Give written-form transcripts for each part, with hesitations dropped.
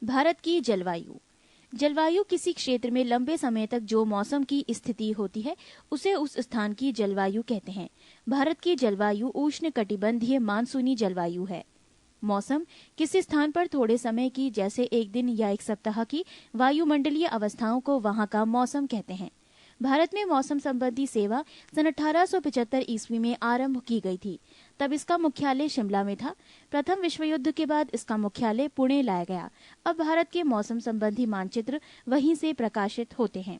भारत की जलवायु। जलवायु किसी क्षेत्र में लंबे समय तक जो मौसम की स्थिति होती है उसे उस स्थान की जलवायु कहते हैं। भारत की जलवायु उष्णकटिबंधीय मानसूनी जलवायु है। मौसम किसी स्थान पर थोड़े समय की, जैसे एक दिन या एक सप्ताह की वायुमंडलीय अवस्थाओं को वहां का मौसम कहते हैं। भारत में मौसम संबंधी सेवा सन 1875 ईस्वी में आरंभ की गई थी। तब इसका मुख्यालय शिमला में था। प्रथम विश्व युद्ध के बाद इसका मुख्यालय पुणे लाया गया। अब भारत के मौसम संबंधी मानचित्र वहीं से प्रकाशित होते हैं।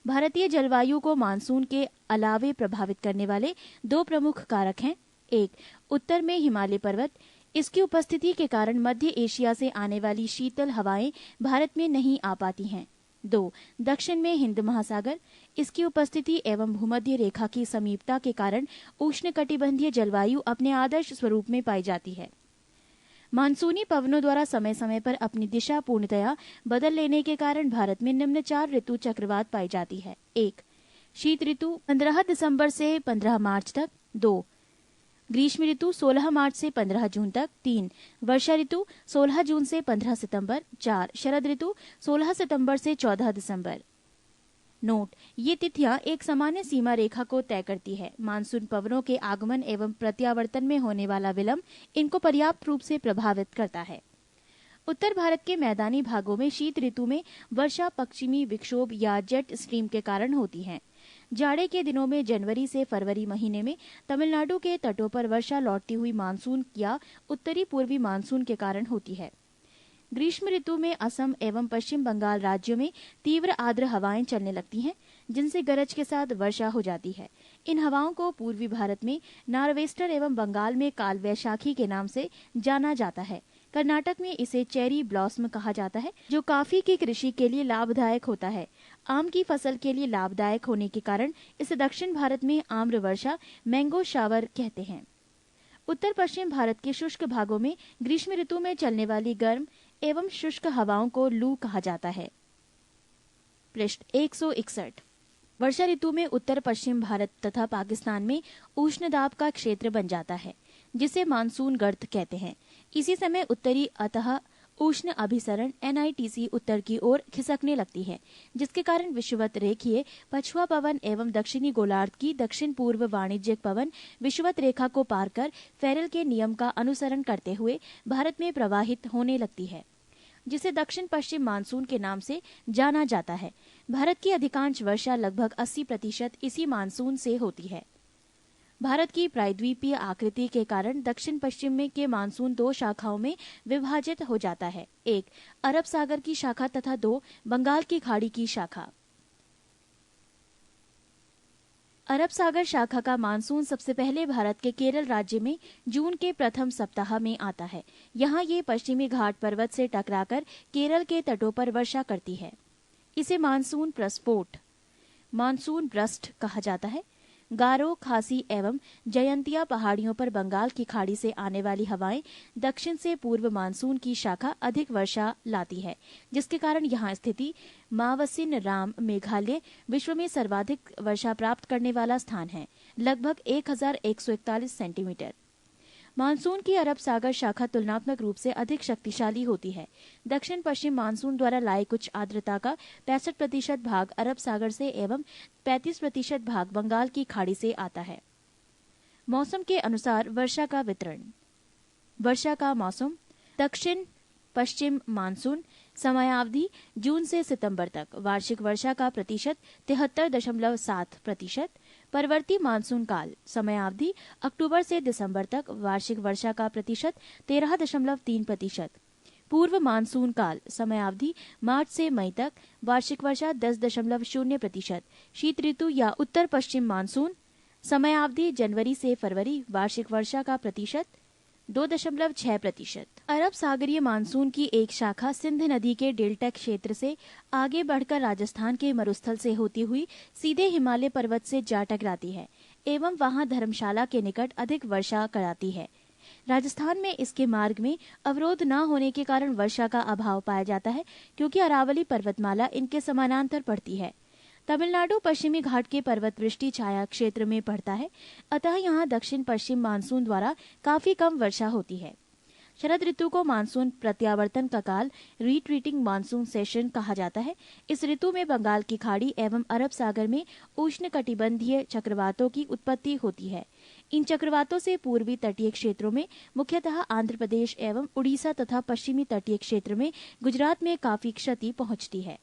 भारतीय जलवायु को मानसून के अलावे प्रभावित करने वाले दो प्रमुख कारक हैं। एक, उत्तर में हिमालय पर्वत। इसकी उपस्थिति के कारण मध्य एशिया से आने वाली शीतल हवाएं भारत में नहीं आ पाती हैं। 2, दक्षिण में हिंद महासागर। इसकी उपस्थिति एवं भूमध्य रेखा की समीपता के कारण उष्णकटिबंधीय जलवायु अपने आदर्श स्वरूप में पाई जाती है। मानसूनी पवनों द्वारा समय समय पर अपनी दिशा पूर्णतया बदल लेने के कारण भारत में निम्न 4 ऋतु चक्रवात पाई जाती है। 1, शीत ऋतु 15 दिसंबर से 15 मार्च तक। 2, ग्रीष्म ऋतु 16 मार्च से 15 जून तक। 3, वर्षा ऋतु 16 जून से 15 सितंबर। 4, शरद ऋतु 16 सितंबर से 14 दिसंबर। नोट, ये तिथियां एक सामान्य सीमा रेखा को तय करती है। मानसून पवनों के आगमन एवं प्रत्यावर्तन में होने वाला विलंब इनको पर्याप्त रूप से प्रभावित करता है। उत्तर भारत के मैदानी भागों में शीत ऋतु में वर्षा पश्चिमी विक्षोभ या जेट स्ट्रीम के कारण होती है। जाड़े के दिनों में जनवरी से फरवरी महीने में तमिलनाडु के तटों पर वर्षा लौटती हुई मानसून या उत्तरी पूर्वी मानसून के कारण होती है। ग्रीष्म ऋतु में असम एवं पश्चिम बंगाल राज्यों में तीव्र आर्द्र हवाएं चलने लगती हैं, जिनसे गरज के साथ वर्षा हो जाती है। इन हवाओं को पूर्वी भारत में नॉर्वेस्टर एवं बंगाल में काल वैशाखी के नाम से जाना जाता है। कर्नाटक में इसे चेरी ब्लॉसम कहा जाता है, जो कॉफी की कृषि के लिए लाभदायक होता है। आम की फसल के लिए लाभदायक होने के कारण इसे दक्षिण भारत में आम्र वर्षा मैंगो शावर कहते हैं। उत्तर पश्चिम भारत के शुष्क भागों में ग्रीष्म ऋतु में चलने वाली गर्म एवं शुष्क हवाओं को लू कहा जाता है। पृष्ठ 161। वर्षा ऋतु में उत्तर पश्चिम भारत तथा पाकिस्तान में उष्ण दाब का क्षेत्र बन जाता है, जिसे मानसून गर्त कहते हैं। इसी समय उत्तरी अतः उष्ण अभिसरण NITC उत्तर की ओर खिसकने लगती है, जिसके कारण विषुवत रेखीय पछुआ पवन एवं दक्षिणी गोलार्ध की दक्षिण पूर्व वाणिज्यिक पवन विषुवत रेखा को पार कर फेरल के नियम का अनुसरण करते हुए भारत में प्रवाहित होने लगती है, जिसे दक्षिण पश्चिम मानसून के नाम से जाना जाता है। भारत की अधिकांश वर्षा लगभग 80% इसी मानसून से होती है। भारत की प्रायद्वीपीय आकृति के कारण दक्षिण पश्चिम में के मानसून 2 शाखाओं में विभाजित हो जाता है। 1, अरब सागर की शाखा तथा 2, बंगाल की खाड़ी की शाखा। अरब सागर शाखा का मानसून सबसे पहले भारत के केरल राज्य में जून के प्रथम सप्ताह में आता है। यहाँ ये पश्चिमी घाट पर्वत से टकराकर केरल के तटों पर वर्षा करती है। इसे मानसून प्रस्फोट, मानसून ब्रस्ट कहा जाता है। गारो, खासी एवं जयंतिया पहाड़ियों पर बंगाल की खाड़ी से आने वाली हवाएं दक्षिण से पूर्व मानसून की शाखा अधिक वर्षा लाती है, जिसके कारण यहाँ स्थिति मावसिन राम मेघालय विश्व में सर्वाधिक वर्षा प्राप्त करने वाला स्थान है, लगभग 1141 सेंटीमीटर। मानसून की अरब सागर शाखा तुलनात्मक रूप से अधिक शक्तिशाली होती है। दक्षिण पश्चिम मानसून द्वारा लाए कुछ आर्द्रता का 65% भाग अरब सागर से एवं 35% भाग बंगाल की खाड़ी से आता है। मौसम के अनुसार वर्षा का वितरण। वर्षा का मौसम। दक्षिण पश्चिम मानसून समयावधि जून से सितंबर तक। वार्षिक वर्षा का प्रतिशत 73.7%। परवर्ती मानसून काल समयावधि अक्टूबर से दिसंबर तक। वार्षिक वर्षा का प्रतिशत 13.3%। पूर्व मानसून काल समयावधि मार्च से मई तक। वार्षिक वर्षा 10.0%। शीत ऋतु या उत्तर पश्चिम मानसून समयावधि जनवरी से फरवरी। वार्षिक वर्षा का प्रतिशत 2.6%। अरब सागरीय मानसून की एक शाखा सिंध नदी के डेल्टा क्षेत्र से आगे बढ़कर राजस्थान के मरुस्थल से होती हुई सीधे हिमालय पर्वत से जा टकराती है एवं वहां धर्मशाला के निकट अधिक वर्षा कराती है। राजस्थान में इसके मार्ग में अवरोध न होने के कारण वर्षा का अभाव पाया जाता है, क्योंकि अरावली पर्वतमाला इनके समानांतर पड़ती है। तमिलनाडु पश्चिमी घाट के पर्वत वृष्टि छाया क्षेत्र में पड़ता है, अतः यहाँ दक्षिण पश्चिम मानसून द्वारा काफी कम वर्षा होती है। शरद ऋतु को मानसून प्रत्यावर्तन का काल, रिट्रीटिंग मानसून सेशन कहा जाता है। इस ऋतु में बंगाल की खाड़ी एवं अरब सागर में उष्णकटिबंधीय चक्रवातों की उत्पत्ति होती है। इन चक्रवातों से पूर्वी तटीय क्षेत्रों में, मुख्यतः आंध्र प्रदेश एवं उड़ीसा तथा पश्चिमी तटीय क्षेत्र में गुजरात में काफी क्षति पहुंचती है।